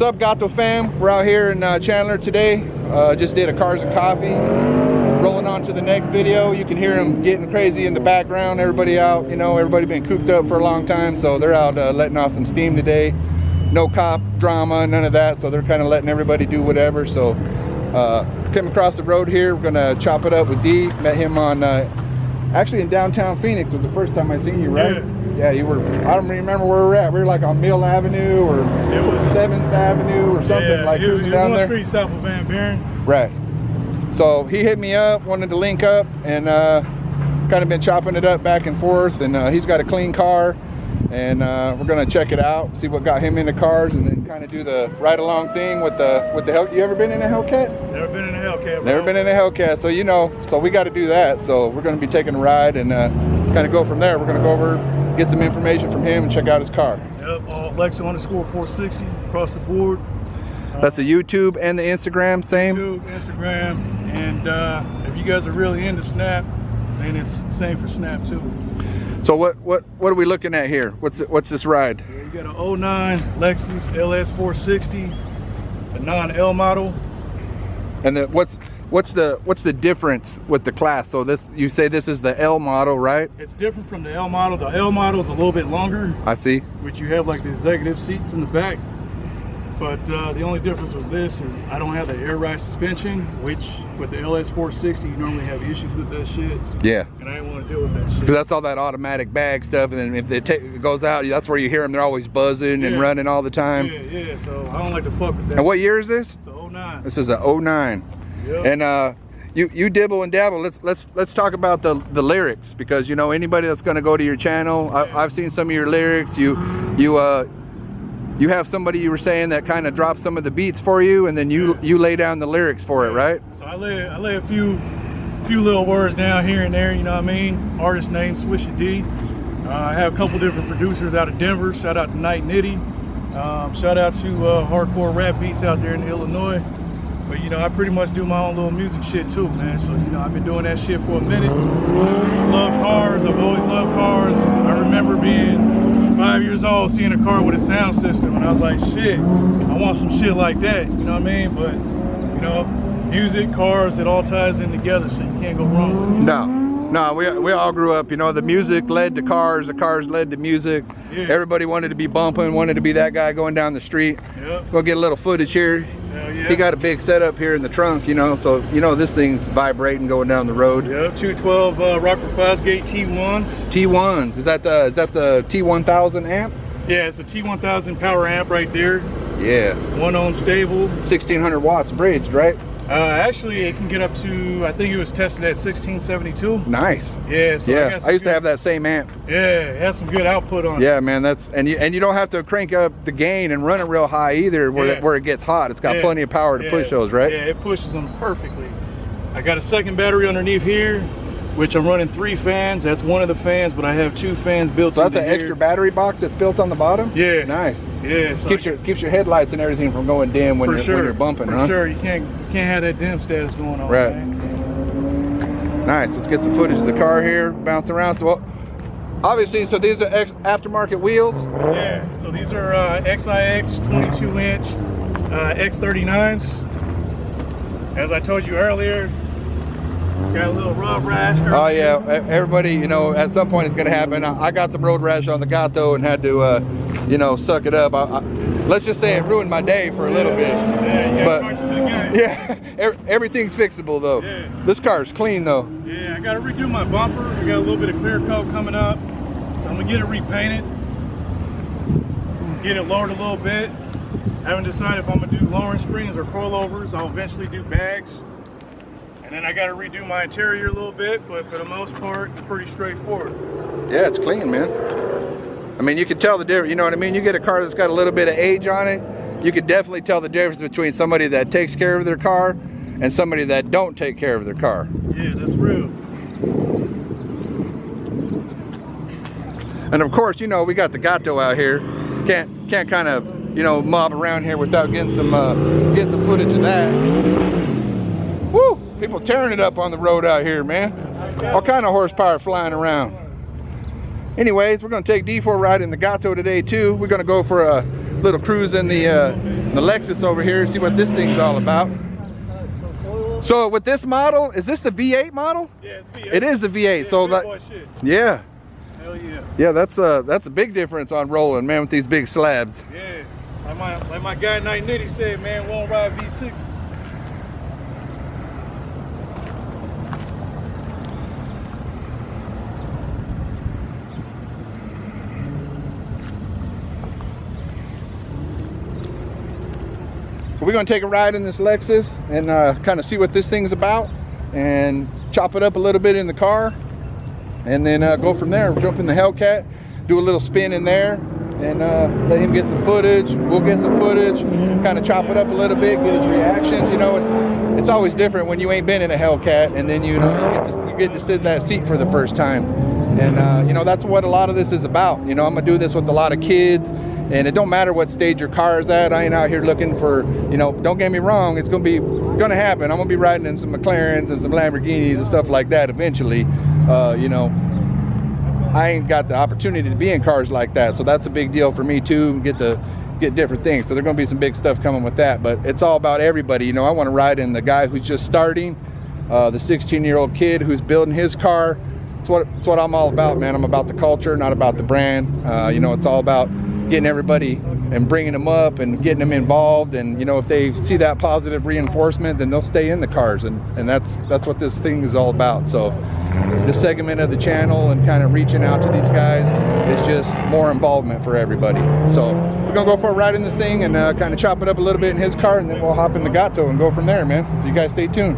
up, Gato fam? We're out here in Chandler today. Just did a Cars and Coffee. Rolling on to the next video. You can hear them getting crazy in the background. Everybody out, you know, everybody been cooped up for a long time, so they're out letting off some steam today. No cop drama, none of that, so they're kind of letting everybody do whatever. So came across the road here. We're gonna chop it up with D. Met him on actually in downtown Phoenix. Was the first time I seen you, right? Yeah, you were. I don't remember where we were at. We were like on Mill Avenue or 7th Avenue or something, like cruising down there. Street south of Van Buren. Right. So he hit me up, wanted to link up, and kind of been chopping it up back and forth. And he's got a clean car, and we're gonna check it out, see what got him into cars, and then kind of do the ride along thing with the Hellcat. You ever been in a Hellcat? Never been in a Hellcat, bro. Never been in a Hellcat, so you know, so we got to do that. So we're gonna be taking a ride and kind of go from there. We're gonna go over, get some information from him, and check out his car. Yep, all Lexus _460 across the board. That's the YouTube and the Instagram, same? YouTube, Instagram, and if you guys are really into Snap, then it's same for Snap too. So what are we looking at here? What's this ride? Yeah, you got an 09 Lexus LS 460, a non-L model. And what's the difference with the class? So this, you say this is the L model, right? It's different from the L model. The L model is a little bit longer. I see. Which you have like the executive seats in the back. But the only difference was this is I don't have the air ride suspension, which with the LS 460 you normally have issues with that shit. Yeah. And I didn't want to deal with that shit. Because that's all that automatic bag stuff, and then if it goes out, that's where you hear them. They're always buzzing and running all the time. Yeah. So I don't like to fuck with that. And what year is this? It's a 09. This is a 09. Yep. And you dibble and dabble. Let's talk about the lyrics, because you know anybody that's going to go to your channel, I've seen some of your lyrics. You have somebody, you were saying, that kind of drops some of the beats for you, and then you lay down the lyrics for it, right? So I lay a few little words down here and there, you know what I mean? Artist name Swisha D. I have a couple different producers out of Denver. Shout out to Night Nitty. Shout out to hardcore rap beats out there in Illinois. But you know, I pretty much do my own little music shit too, man. So you know, I've been doing that shit for a minute. I love cars. I've always loved cars. I remember being 5 years old, seeing a car with a sound system, and I was like, shit, I want some shit like that, you know what I mean? But, you know, music, cars, it all ties in together, so you can't go wrong with it. No, we all grew up, you know, the music led to cars, the cars led to music. Yeah. Everybody wanted to be bumping, wanted to be that guy going down the street. Yep. We'll get a little footage here. Hell yeah. He got a big setup here in the trunk, you know, so, you know, this thing's vibrating going down the road. Yep, 212 Rockford Fstgato T1s. T1s, is that the T1000 amp? Yeah, it's a T1000 power amp right there. Yeah. One ohm stable. 1600 watts bridged, right? Actually, it can get up to, I think it was tested at 1672. Nice. Yeah. So yeah, I used to have that same amp. Yeah, it has some good output on it. Yeah, man, and you don't have to crank up the gain and run it real high either, where it gets hot. It's got plenty of power to push those, right? Yeah, it pushes them perfectly. I got a second battery underneath here, which I'm running 3 fans. That's one of the fans, but I have 2 fans built in. So that's an extra battery box that's built on the bottom? Yeah. Nice. Yeah. So keeps your headlights and everything from going dim when you're bumping, For sure. You can't have that dim status going on. Right. Man. Nice. Let's get some footage of the car here, bounce around. So obviously, so these are aftermarket wheels? Yeah. So these are XIX 22-inch X39s. As I told you earlier, got a little road rash. Oh yeah, everybody, you know, at some point it's gonna happen. I got some road rash on the Gato and had to, you know, suck it up. Let's just say it ruined my day for a little bit. Yeah, but yeah, everything's fixable though. Yeah. This car's clean though. Yeah, I gotta redo my bumper. I got a little bit of clear coat coming up, so I'm gonna get it repainted, get it lowered a little bit. I haven't decided if I'm gonna do lowering springs or coilovers. I'll eventually do bags. And then I got to redo my interior a little bit, but for the most part, it's pretty straightforward. Yeah, it's clean, man. I mean, you can tell the difference, you know what I mean? You get a car that's got a little bit of age on it, you can definitely tell the difference between somebody that takes care of their car and somebody that don't take care of their car. Yeah, that's real. And of course, you know, we got the Gato out here. Can't kind of, you know, mob around here without getting some footage of that. Woo! People tearing it up on the road out here, man. All kind of horsepower flying around. Anyways, we're gonna take D for a ride in the Gato today too. We're gonna go for a little cruise in the the Lexus over here, see what this thing's all about. So with this model, is this the V8 model? Yeah, it's V8. It is the V8. Yeah, so that, shit. yeah. Hell yeah. Yeah, that's a big difference on rolling, man, with these big slabs. Yeah. Like my guy Night Nitty said, man, won't ride V6. So we're gonna take a ride in this Lexus and kind of see what this thing's about and chop it up a little bit in the car and then go from there. We'll jump in the Hellcat, do a little spin in there and let him get some footage. We'll get some footage, kind of chop it up a little bit, get his reactions. You know, it's always different when you ain't been in a Hellcat and then you get to sit in that seat for the first time. And you know, that's what a lot of this is about. You know, I'm gonna do this with a lot of kids. And it don't matter what stage your car is at. I ain't out here looking for, you know, don't get me wrong, it's gonna happen. I'm gonna be riding in some McLarens and some Lamborghinis and stuff like that eventually. You know, I ain't got the opportunity to be in cars like that, so that's a big deal for me too, get different things. So there's gonna be some big stuff coming with that, but it's all about everybody. You know, I wanna ride in the guy who's just starting, the 16-year-old kid who's building his car. It's what I'm all about, man. I'm about the culture, not about the brand. You know, it's all about getting everybody and bringing them up and getting them involved, and you know, if they see that positive reinforcement, then they'll stay in the cars, and that's what this thing is all about. So this segment of the channel and kind of reaching out to these guys is just more involvement for everybody. So we're gonna go for a ride in this thing and kind of chop it up a little bit in his car, and then we'll hop in the Gato and go from there, man. So you guys stay tuned.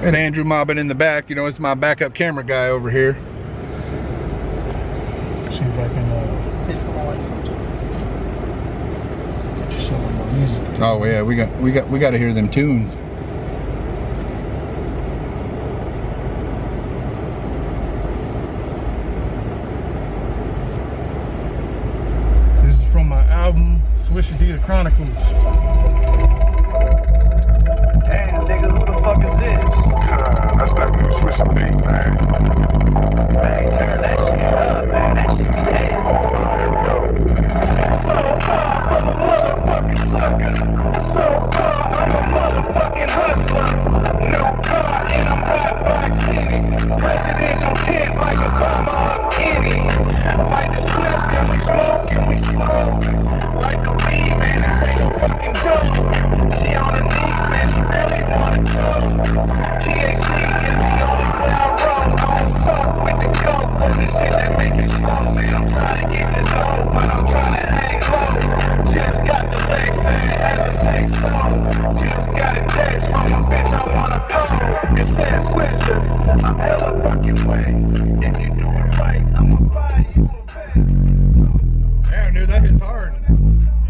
And Andrew mobbing in the back, you know, it's my backup camera guy over here. See if I can Pays for my light switch. get you some more music. Oh yeah, we got to hear them tunes. This is from my album, Fstgato Chronicles. Damn, nigga, who the fuck is this? That's that new Swisher beat, man. Man, turn that shit up, man. That shit be dead. Here we go. So far from a motherfucking sucker. So far I'm a motherfucking hustler. New car and I'm hot box City. Presidential tent like Obama or Kenny. Like the Swift and we smoke and we smoke. Like the weed, man, this ain't no fucking joke. She on her knees, man, she really wanna go. THC is the only way I roll. I don't fuck with the coke or the shit that make you slow, man. I'm trying to get this old, but I'm trying to hang low. Just got the legs saying, have a sex phone. Just got a text from a bitch I wanna call. It says Swisher, I'm hella fucking way. If you do it right, I'ma buy you a bag. Damn, dude, that hits hard.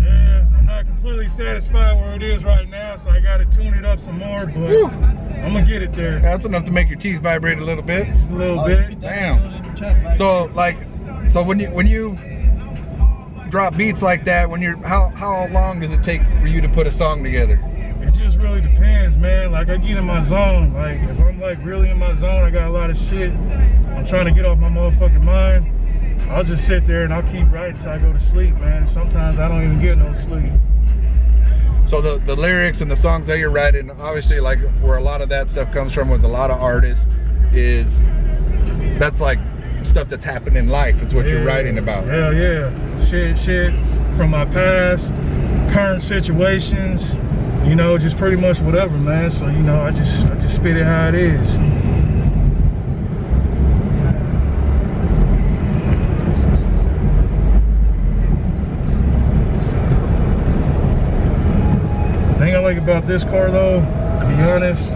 Yeah, I'm not completely satisfied where it is right now, so I gotta tune it up some more, but Woo. I'm gonna get it there. That's enough to make your teeth vibrate a little bit. Just a little bit. Damn. So when you drop beats like that, how long does it take for you to put a song together? It just really depends, man. Like I get in my zone. Like if I'm like really in my zone, I got a lot of shit I'm trying to get off my motherfucking mind. I'll just sit there and I'll keep writing till I go to sleep, man. Sometimes I don't even get no sleep. So the lyrics and the songs that you're writing, obviously, like where a lot of that stuff comes from with a lot of artists, that's like stuff that's happened in life is what you're writing about. Hell yeah. Shit from my past, current situations, you know, just pretty much whatever, man. So, you know, I just spit it how it is. The thing I like about this car though, to be honest,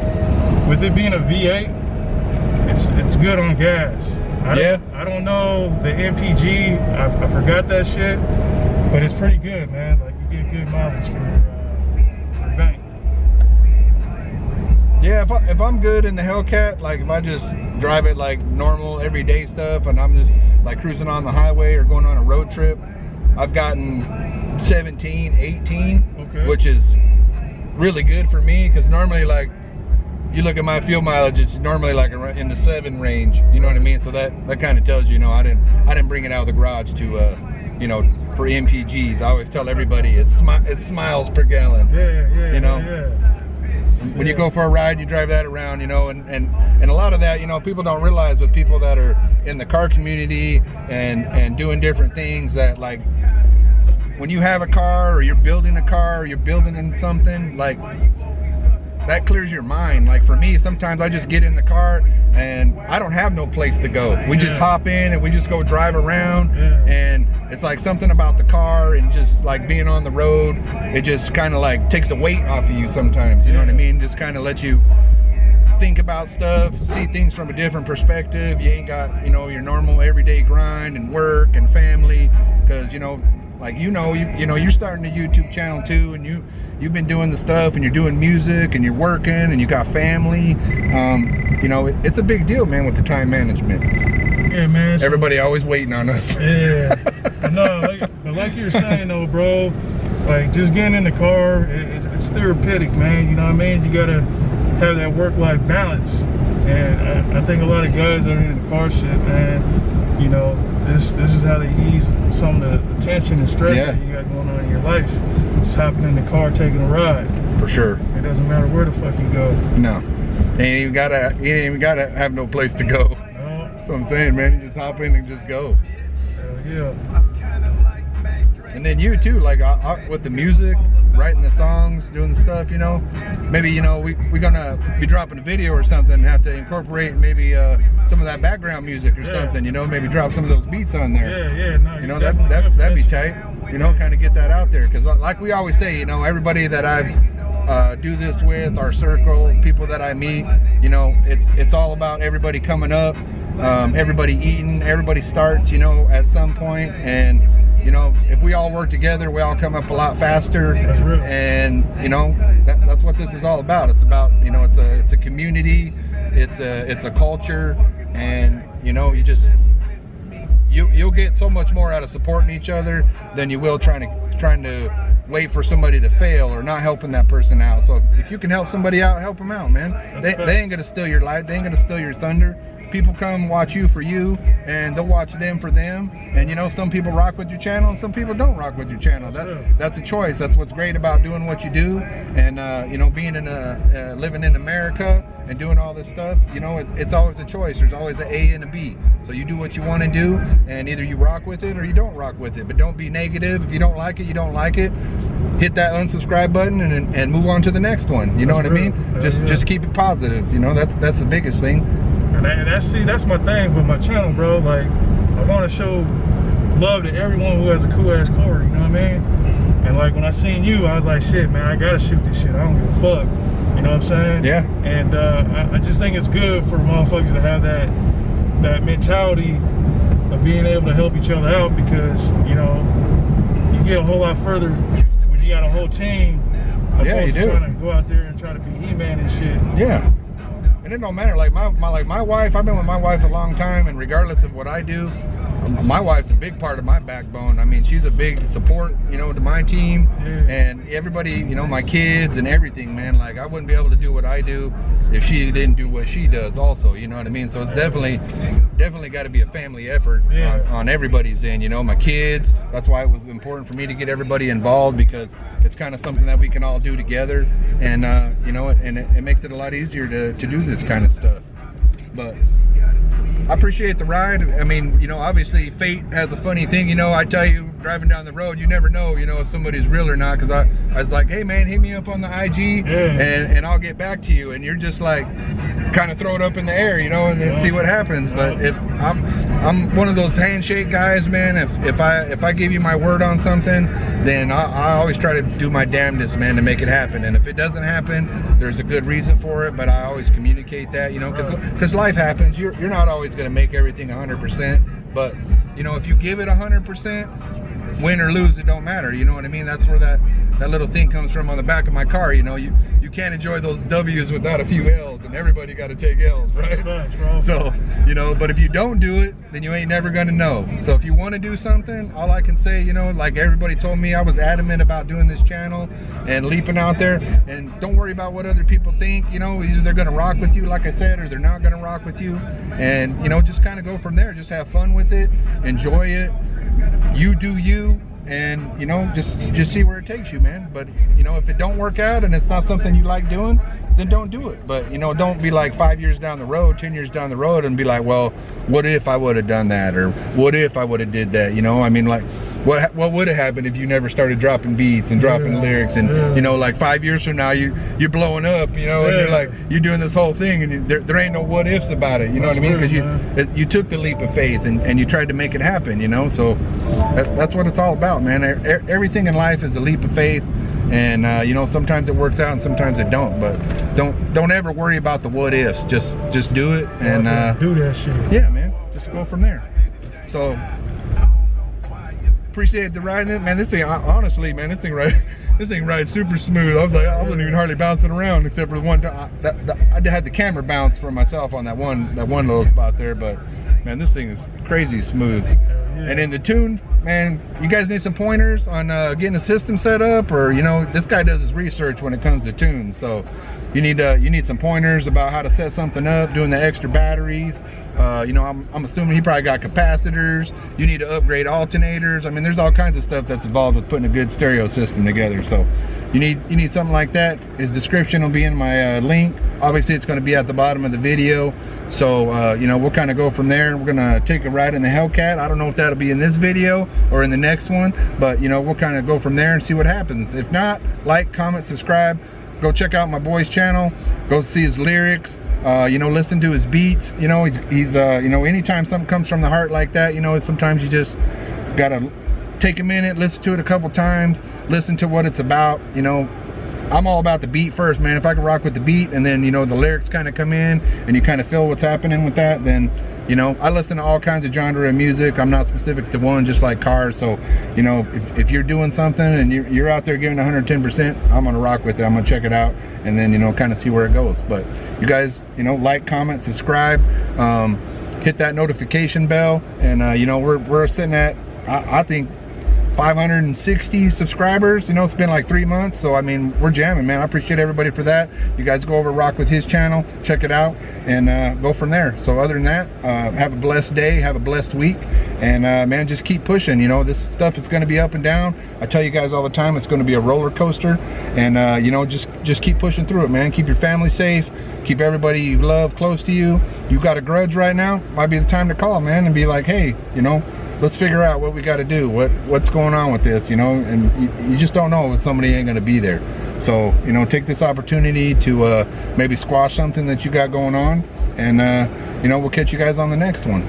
with it being a V8, it's good on gas. I don't know the MPG, I forgot that shit, but it's pretty good, man. Like you get good mileage for bank. Yeah, if I'm good in the Hellcat, like if I just drive it like normal everyday stuff and I'm just like cruising on the highway or going on a road trip, I've gotten 17, 18, Okay. which is really good for me, because normally, like, you look at my fuel mileage, it's normally like in the 7 range. You know what I mean? So that kind of tells you, you know, I didn't bring it out of the garage to, you know, for MPGs. I always tell everybody it's miles per gallon. Yeah. You know. Yeah. When you go for a ride, you drive that around, you know, and a lot of that, you know, people don't realize with people that are in the car community and doing different things that, like, when you have a car or you're building a car or you're building in something, like, that clears your mind. Like for me, sometimes I just get in the car and I don't have no place to go. We just hop in and we just go drive around, and it's like something about the car and just like being on the road, it just kind of like takes a weight off of you sometimes, you know what I mean? Just kind of lets you think about stuff, see things from a different perspective. You ain't got, you know, your normal everyday grind and work and family, because, you know, like, you know, you're starting a YouTube channel too, and you've been doing the stuff and you're doing music and you're working and you got family. You know, it's a big deal, man, with the time management. Yeah, man. Everybody always waiting on us. Yeah. No, like you were saying though, bro, like just getting in the car, it's therapeutic, man. You know what I mean? You gotta have that work-life balance. And I think a lot of guys that are in the car shit, man, you know, this is how they ease some of the tension and stress that you got going on in your life. Just hopping in the car, taking a ride. For sure. It doesn't matter where the fuck you go. No. You ain't even gotta have no place to go. No. That's what I'm saying, man. You just hop in and just go. Hell yeah. And then you too, like with the music, writing the songs, doing the stuff, you know, maybe, you know, we're gonna be dropping a video or something, have to incorporate maybe some of that background music or something, you know, maybe drop some of those beats on there. Yeah, no, you know, that'd be tight, you know, kind of get that out there, because like we always say, you know, everybody that I do this with, our circle, people that I meet, you know, it's all about everybody coming up, everybody eating, everybody starts, you know, at some point, and you know, if we all work together, we all come up a lot faster. And you know, that's what this is all about. It's about, you know, it's a community, it's a culture, and you know, you'll get so much more out of supporting each other than you will trying to wait for somebody to fail or not helping that person out. So if you can help somebody out, help them out, man. They ain't gonna steal your light. They ain't gonna steal your thunder. People come watch you for you, and they'll watch them for them. And you know, some people rock with your channel and some people don't rock with your channel. That's a choice. That's what's great about doing what you do, and you know, being in living in America and doing all this stuff. You know, it's always a choice. There's always an A and a B. So you do what you want to do, and either you rock with it or you don't rock with it. But don't be negative. If you don't like it, you don't like it. Hit that unsubscribe button and move on to the next one. You know what I mean? Just keep it positive. You know, that's the biggest thing. And that's my thing with my channel, bro. Like, I want to show love to everyone who has a cool ass car, you know what I mean? And like, when I seen you, I was like, shit, man, I gotta shoot this shit. I don't give a fuck. You know what I'm saying? Yeah. And I just think it's good for motherfuckers to have that mentality of being able to help each other out, because, you know, you get a whole lot further when you got a whole team. Yeah, you do. Trying to go out there and try to be He-Man and shit. Yeah. And it don't matter, like my wife, I've been with my wife a long time, and regardless of what I do, my wife's a big part of my backbone. I mean, she's a big support, you know, to my team, and everybody, you know, my kids and everything, man. Like, I wouldn't be able to do what I do if she didn't do what she does also, you know what I mean? So it's definitely got to be a family effort on everybody's end, you know, my kids. That's why it was important for me to get everybody involved, because it's kind of something that we can all do together, and you know, and it makes it a lot easier to do this kind of stuff. But I appreciate the ride. I mean, you know, obviously fate has a funny thing, you know. I tell you, driving down the road, you never know, you know, if somebody's real or not, because I was like, hey man, hit me up on the IG and I'll get back to you, and you're just like kind of throw it up in the air, you know, and then see what happens. But if I'm one of those handshake guys, man, if I give you my word on something, then I always try to do my damnedest, man, to make it happen. And if it doesn't happen, there's a good reason for it, but I always communicate that, you know, because life happens. You're not always going to make everything 100%, but you know, if you give it 100%, win or lose, it don't matter. You know what I mean? That's where that little thing comes from on the back of my car. You know, you can't enjoy those W's without a few L's, and everybody got to take L's, right? Thanks, bro. So, you know, but if you don't do it, then you ain't never gonna know. So if you want to do something, all I can say, you know, like everybody told me, I was adamant about doing this channel and leaping out there, and don't worry about what other people think. You know, either they're gonna rock with you, like I said, or they're not gonna rock with you. And, you know, just kind of go from there. Just have fun with it, enjoy it, you do you, and, you know, just see where it takes you, man. But, you know, if it don't work out and it's not something you like doing, then don't do it. But, you know, don't be like 5 years down the road, 10 years down the road and be like, well, what if I would have done that, or what if I would have did that? You know, I mean, like, what would have happened if you never started dropping beats and dropping lyrics, and you know, like 5 years from now you're blowing up, you know, and you're like, you're doing this whole thing, and there ain't no what ifs about it, you know what I mean? Because you took the leap of faith and you tried to make it happen, you know. So that's what it's all about, man. Everything in life is a leap of faith, and you know, sometimes it works out and sometimes it don't. But don't ever worry about the what ifs. Just do it, and do that shit. yeah, man, just go from there. So appreciate the ride, man. This thing, honestly, man, this thing rides super smooth. I wasn't even hardly bouncing around, except for the one time I had the camera bounce for myself on that one little spot there. But man, this thing is crazy smooth. And in the tune, man, you guys need some pointers on getting a system set up, or, you know, this guy does his research when it comes to tunes. So you need some pointers about how to set something up, doing the extra batteries. You know, I'm assuming he probably got capacitors. You need to upgrade alternators. I mean, there's all kinds of stuff that's involved with putting a good stereo system together. So you need something like that. His description will be in my link. Obviously, it's going to be at the bottom of the video. So you know, we'll kind of go from there. We're gonna take a ride in the Hellcat. I don't know if that'll be in this video or in the next one, but, you know, we'll kind of go from there and see what happens. If not, like, comment, subscribe. Go check out my boy's channel. Go see his lyrics. You know, listen to his beats. You know, he's you know, anytime something comes from the heart like that, you know, sometimes you just gotta take a minute, listen to it a couple times, listen to what it's about. You know, I'm all about the beat first, man. If I can rock with the beat, and then, you know, the lyrics kind of come in and you kind of feel what's happening with that, then, you know, I listen to all kinds of genre of music. I'm not specific to one, just like cars. So, you know, if you're doing something and you're out there giving 110%, I'm gonna rock with it. I'm gonna check it out, and then, you know, kind of see where it goes. But you guys, you know, like, comment, subscribe, hit that notification bell, and you know, we're sitting at, I think, 560 subscribers. You know, it's been like 3 months, so I mean, we're jamming, man. I appreciate everybody for that. You guys go over, rock with his channel, check it out, and go from there. So other than that, have a blessed day, have a blessed week, and man, just keep pushing. You know, this stuff is going to be up and down. I tell you guys all the time, it's going to be a roller coaster, and you know, just keep pushing through it, man. Keep your family safe, keep everybody you love close to you. You got a grudge right now, might be the time to call, man, and be like, hey, you know, let's figure out what we got to do, what's going on with this, you know. And you just don't know if somebody ain't going to be there. So, you know, take this opportunity to maybe squash something that you got going on, and you know, we'll catch you guys on the next one.